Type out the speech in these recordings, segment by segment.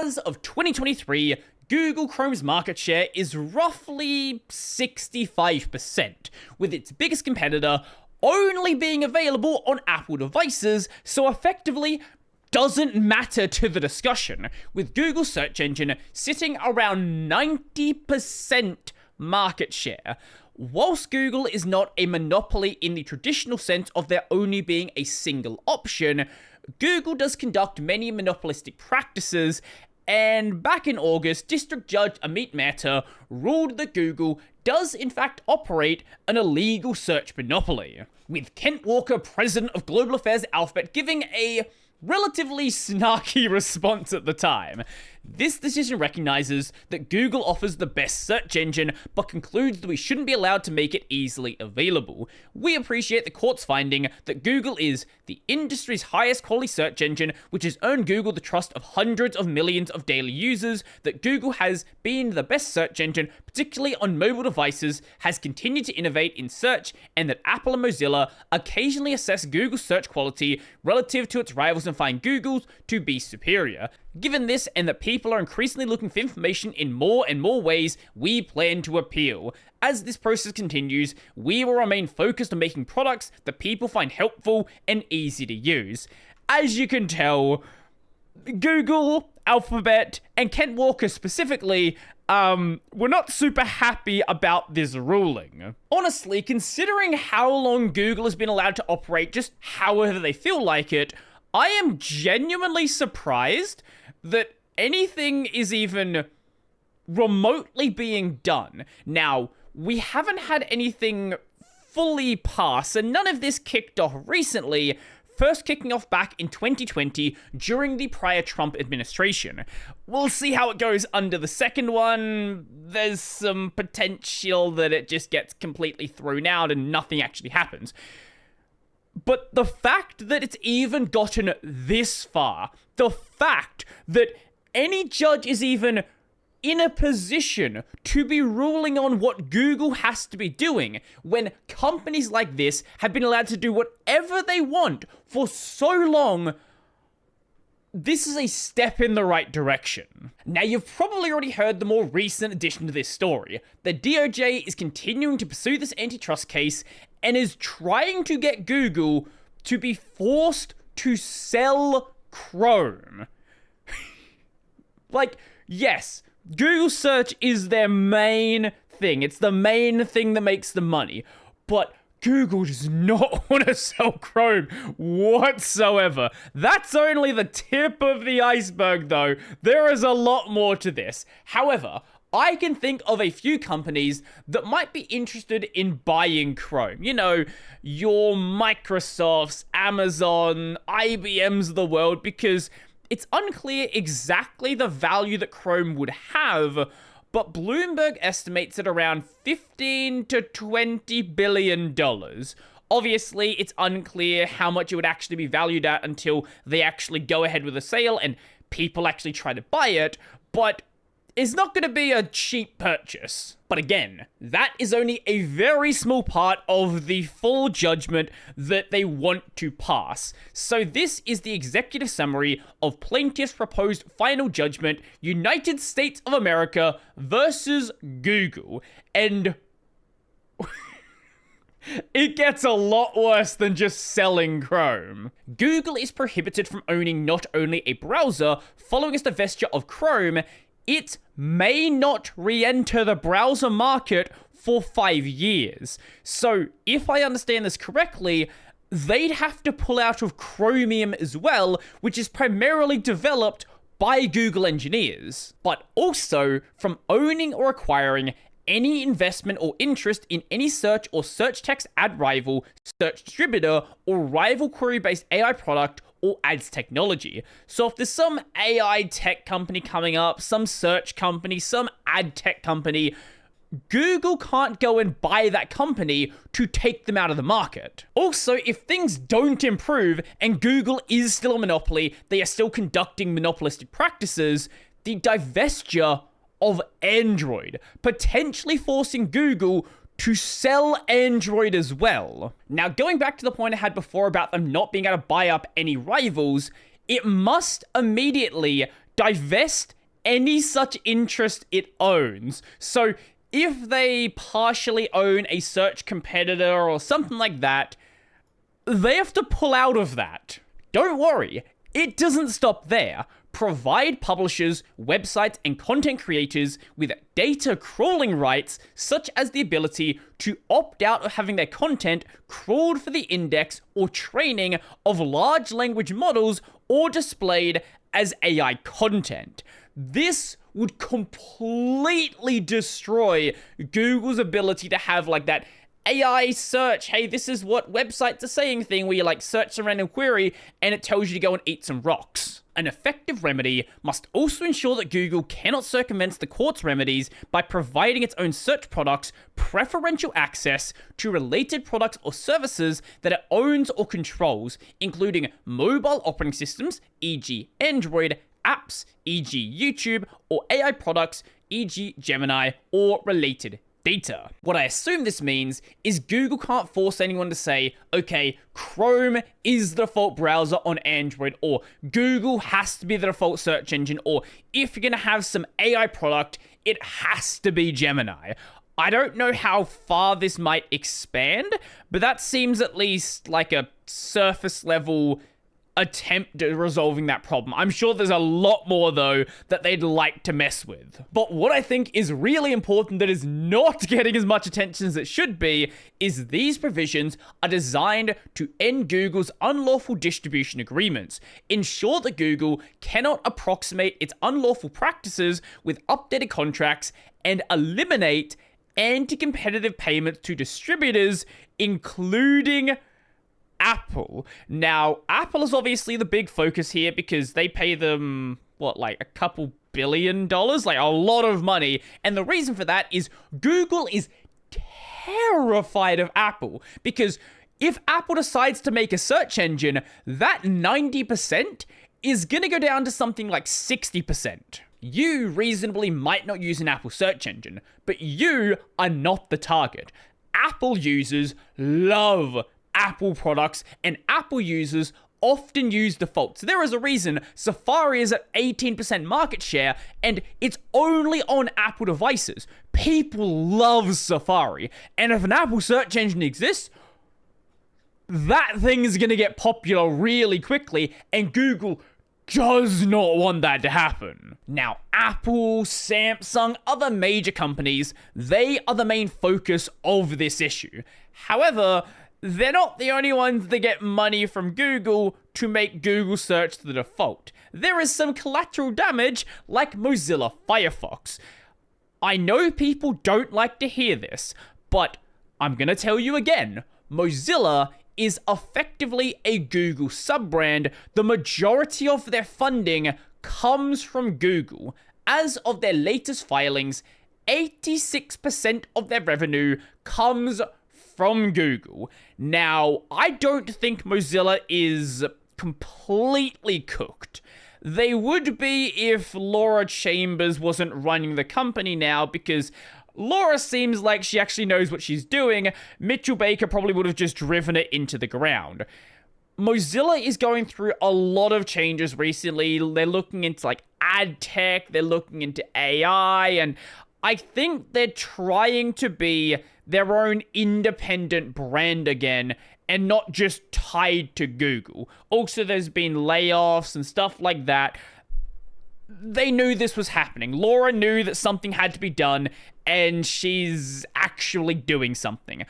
As of 2023, Google Chrome's market share is roughly 65%, with its biggest competitor only being available on Apple devices, so effectively doesn't matter to the discussion, with Google's search engine sitting around 90% market share. Whilst Google is not a monopoly in the traditional sense of there only being a single option, Google does conduct many monopolistic practices, and back in August, District Judge Amit Mehta ruled that Google does in fact operate an illegal search monopoly, with Kent Walker, president of Global Affairs at Alphabet, giving a relatively snarky response at the time. This decision recognizes that Google offers the best search engine, but concludes that we shouldn't be allowed to make it easily available. We appreciate the court's finding that Google is the industry's highest quality search engine, which has earned Google the trust of hundreds of millions of daily users, that Google has been the best search engine, particularly on mobile devices, has continued to innovate in search, and that Apple and Mozilla occasionally assess Google's search quality relative to its rivals and find Google's to be superior. Given this, and that people are increasingly looking for information in more and more ways, we plan to appeal. As this process continues, we will remain focused on making products that people find helpful and easy to use. As you can tell, Google, Alphabet, and Kent Walker specifically, were not super happy about this ruling. Honestly, considering how long Google has been allowed to operate just however they feel like it, I am genuinely surprised that anything is even remotely being done. Now, we haven't had anything fully pass, and none of this kicked off recently, first kicking off back in 2020 during the prior Trump administration. We'll see how it goes under the second one. There's some potential that it just gets completely thrown out and nothing actually happens. But the fact that it's even gotten this far, the fact that any judge is even in a position to be ruling on what Google has to be doing when companies like this have been allowed to do whatever they want for so long, this is a step in the right direction. Now, you've probably already heard the more recent addition to this story. The DOJ is continuing to pursue this antitrust case and is trying to get Google to be forced to sell Chrome. Like, yes, Google search is their main thing. It's the main thing that makes the money. But Google does not want to sell Chrome whatsoever. That's only the tip of the iceberg, though. There is a lot more to this. However, I can think of a few companies that might be interested in buying Chrome. You know, your Microsofts, Amazon, IBMs of the world, because it's unclear exactly the value that Chrome would have, but Bloomberg estimates it around $15 to $20 billion. Obviously, it's unclear how much it would actually be valued at until they actually go ahead with a sale and people actually try to buy it, but it's not going to be a cheap purchase. But again, that is only a very small part of the full judgment that they want to pass. So this is the executive summary of plaintiff's proposed final judgment, United States of America versus Google. And it gets a lot worse than just selling Chrome. Google is prohibited from owning not only a browser, following its divestiture of Chrome, it may not re-enter the browser market for 5 years. So, if I understand this correctly, they'd have to pull out of Chromium as well, which is primarily developed by Google engineers, but also from owning or acquiring any investment or interest in any search or search text ad rival, search distributor, or rival query-based AI product or ads technology. So if there's some AI tech company coming up, some search company, some ad tech company, Google can't go and buy that company to take them out of the market. Also, if things don't improve and Google is still a monopoly, they are still conducting monopolistic practices, the divestiture of Android, potentially forcing Google to sell Android as well. Now, going back to the point I had before about them not being able to buy up any rivals, it must immediately divest any such interest it owns. So if they partially own a search competitor or something like that, they have to pull out of that. Don't worry, it doesn't stop there. Provide publishers, websites, and content creators with data crawling rights, such as the ability to opt out of having their content crawled for the index or training of large language models or displayed as AI content. This would completely destroy Google's ability to have like that AI search, hey, this is what websites are saying thing, where you like search a random query and it tells you to go and eat some rocks. An effective remedy must also ensure that Google cannot circumvent the court's remedies by providing its own search products preferential access to related products or services that it owns or controls, including mobile operating systems, e.g. Android, apps, e.g. YouTube, or AI products, e.g. Gemini, or related data. What I assume this means is Google can't force anyone to say, okay, Chrome is the default browser on Android, or Google has to be the default search engine, or if you're gonna have some AI product, it has to be Gemini. I don't know how far this might expand, but that seems at least like a surface level attempt at resolving that problem. I'm sure there's a lot more, though, that they'd like to mess with. But what I think is really important that is not getting as much attention as it should be is these provisions are designed to end Google's unlawful distribution agreements, ensure that Google cannot approximate its unlawful practices with updated contracts, and eliminate anti-competitive payments to distributors, including Apple. Now, Apple is obviously the big focus here because they pay them, like a couple $billion? Like a lot of money. And the reason for that is Google is terrified of Apple because if Apple decides to make a search engine, that 90% is gonna go down to something like 60%. You reasonably might not use an Apple search engine, but you are not the target. Apple users love Apple products, and Apple users often use defaults. There is a reason Safari is at 18% market share, and it's only on Apple devices. People love Safari, and if an Apple search engine exists, that thing is going to get popular really quickly, and Google does not want that to happen. Now, Apple, Samsung, other major companies, they are the main focus of this issue. However, they're not the only ones that get money from Google to make Google search the default. There is some collateral damage like Mozilla Firefox. I know people don't like to hear this, but I'm gonna tell you again, Mozilla is effectively a Google sub-brand. The majority of their funding comes from Google. As of their latest filings, 86% of their revenue comes from Google. Now, I don't think Mozilla is completely cooked. They would be if Laura Chambers wasn't running the company now, because Laura seems like she actually knows what she's doing. Mitchell Baker probably would have just driven it into the ground. Mozilla is going through a lot of changes recently. They're looking into like ad tech, they're looking into AI, and I think they're trying to be their own independent brand again and not just tied to Google. Also, there's been layoffs and stuff like that. They knew this was happening. Laura knew that something had to be done, and she's actually doing something.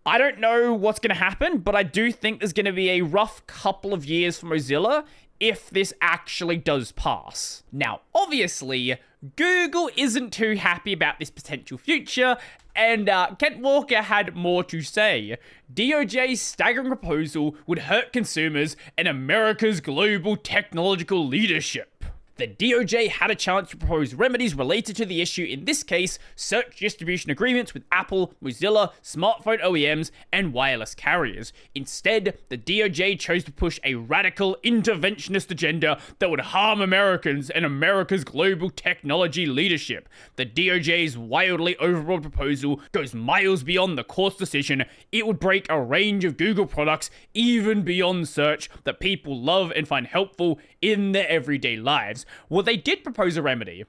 I don't know what's going to happen, but I do think there's going to be a rough couple of years for Mozilla if this actually does pass. Now, obviously, Google isn't too happy about this potential future, and Kent Walker had more to say. DOJ's staggering proposal would hurt consumers and America's global technological leadership. The DOJ had a chance to propose remedies related to the issue, in this case, search distribution agreements with Apple, Mozilla, smartphone OEMs, and wireless carriers. Instead, the DOJ chose to push a radical interventionist agenda that would harm Americans and America's global technology leadership. The DOJ's wildly overbroad proposal goes miles beyond the court's decision. It would break a range of Google products, even beyond search, that people love and find helpful in their everyday lives. Americans. Well, they did propose a remedy.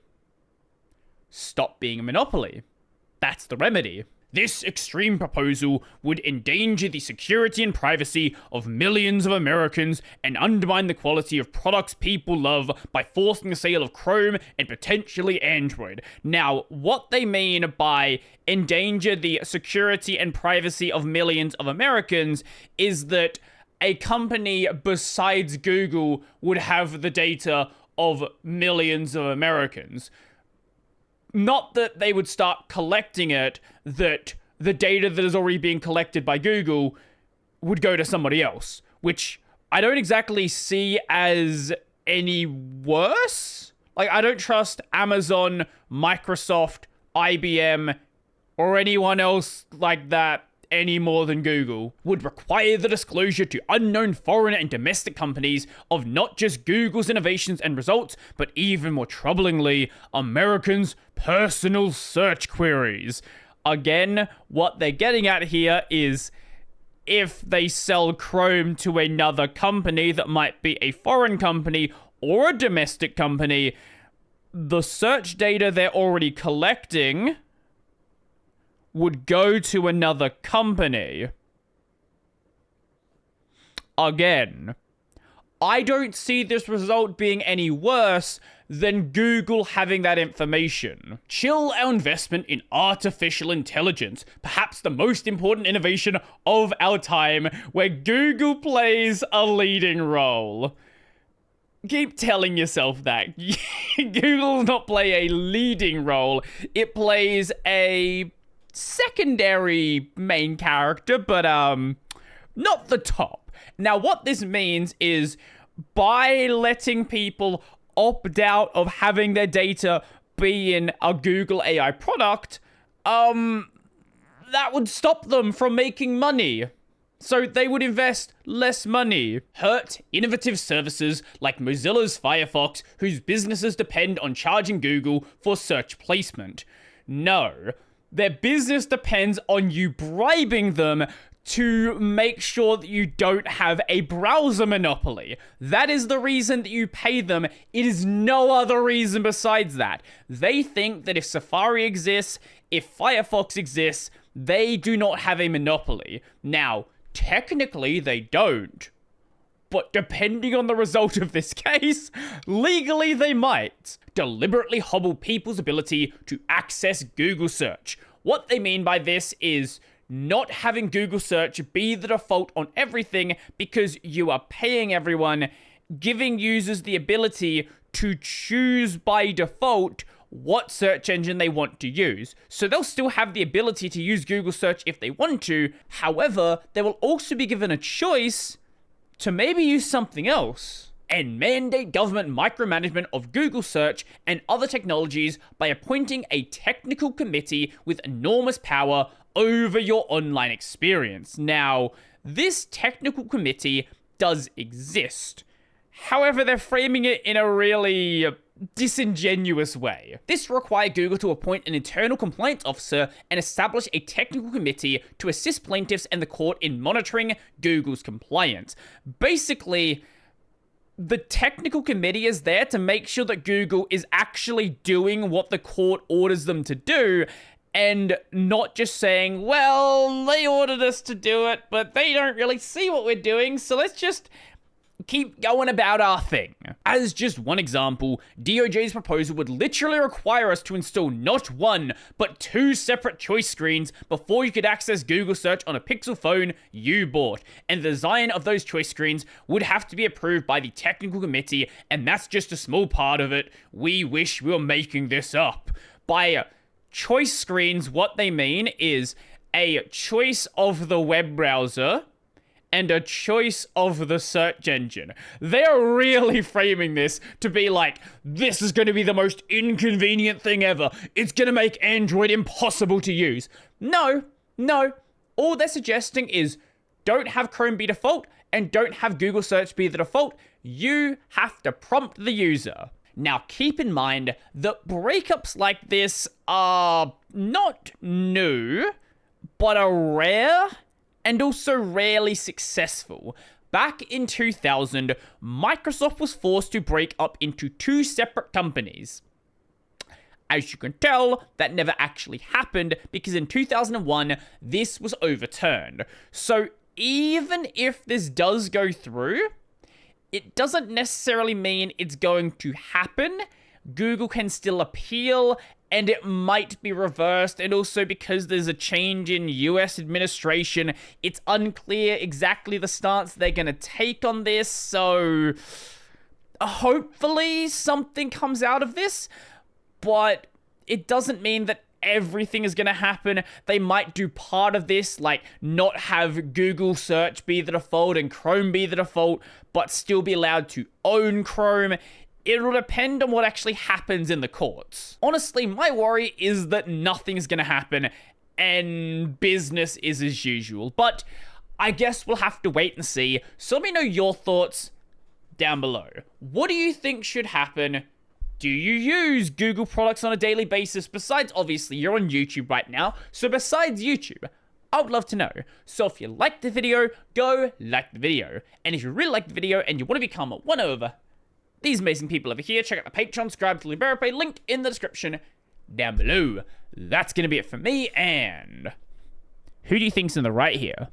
Stop being a monopoly. That's the remedy. This extreme proposal would endanger the security and privacy of millions of Americans and undermine the quality of products people love by forcing the sale of Chrome and potentially Android. Now, what they mean by endanger the security and privacy of millions of Americans is that a company besides Google would have the data of millions of Americans. Not that they would start collecting it, that the data that is already being collected by Google would go to somebody else, which I don't exactly see as any worse. Like, I don't trust Amazon, Microsoft, IBM, or anyone else like that any more than Google. Would require the disclosure to unknown foreign and domestic companies of not just Google's innovations and results, but even more troublingly, Americans' personal search queries. Again, what they're getting at here is if they sell Chrome to another company that might be a foreign company or a domestic company, the search data they're already collecting would go to another company. Again, I don't see this result being any worse than Google having that information. Chill our investment in artificial intelligence, perhaps the most important innovation of our time, where Google plays a leading role. Keep telling yourself that. Google does not play a leading role. It plays a secondary main character, but not the top. Now, what this means is by letting people opt out of having their data be in a Google AI product, that would stop them from making money. So they would invest less money. Hurt innovative services like Mozilla's Firefox, whose businesses depend on charging Google for search placement. No. Their business depends on you bribing them to make sure that you don't have a browser monopoly. That is the reason that you pay them. It is no other reason besides that. They think that if Safari exists, if Firefox exists, they do not have a monopoly. Now, technically, they don't. But depending on the result of this case, legally they might deliberately hobble people's ability to access Google search. What they mean by this is not having Google search be the default on everything because you are paying everyone, giving users the ability to choose by default what search engine they want to use. So they'll still have the ability to use Google search if they want to. However, they will also be given a choice to maybe use something else and mandate government micromanagement of Google search and other technologies by appointing a technical committee with enormous power over your online experience. Now, this technical committee does exist. However, they're framing it in a really disingenuous way. This required Google to appoint an internal compliance officer and establish a technical committee to assist plaintiffs and the court in monitoring Google's compliance. Basically, the technical committee is there to make sure that Google is actually doing what the court orders them to do, and not just saying, well, they ordered us to do it, but they don't really see what we're doing, so let's just keep going about our thing. As just one example, DOJ's proposal would literally require us to install not one, but 2 separate choice screens before you could access Google search on a Pixel phone you bought. And the design of those choice screens would have to be approved by the technical committee, and that's just a small part of it. We wish we were making this up. By choice screens, what they mean is a choice of the web browser and a choice of the search engine. They're really framing this to be like, this is going to be the most inconvenient thing ever. It's going to make Android impossible to use. No. All they're suggesting is don't have Chrome be default and don't have Google search be the default. You have to prompt the user. Now, keep in mind that breakups like this are not new, but are rare and also rarely successful. Back in 2000, Microsoft was forced to break up into two separate companies. As you can tell, that never actually happened because in 2001, this was overturned. So even if this does go through, it doesn't necessarily mean it's going to happen. Google can still appeal, and it might be reversed. And also because there's a change in US administration, it's unclear exactly the stance they're going to take on this. So hopefully something comes out of this. But it doesn't mean that everything is going to happen. They might do part of this, like not have Google search be the default and Chrome be the default, but still be allowed to own Chrome. It'll depend on what actually happens in the courts. Honestly, my worry is that nothing's going to happen and business is as usual. But I guess we'll have to wait and see. So let me know your thoughts down below. What do you think should happen? Do you use Google products on a daily basis? Besides, obviously, you're on YouTube right now. So besides YouTube, I would love to know. So if you liked the video, go like the video. And if you really liked the video and you want to become one over these amazing people over here, check out the Patreon, subscribe to LiberaPay, link in the description down below. That's going to be it for me, and who do you think's in the right here?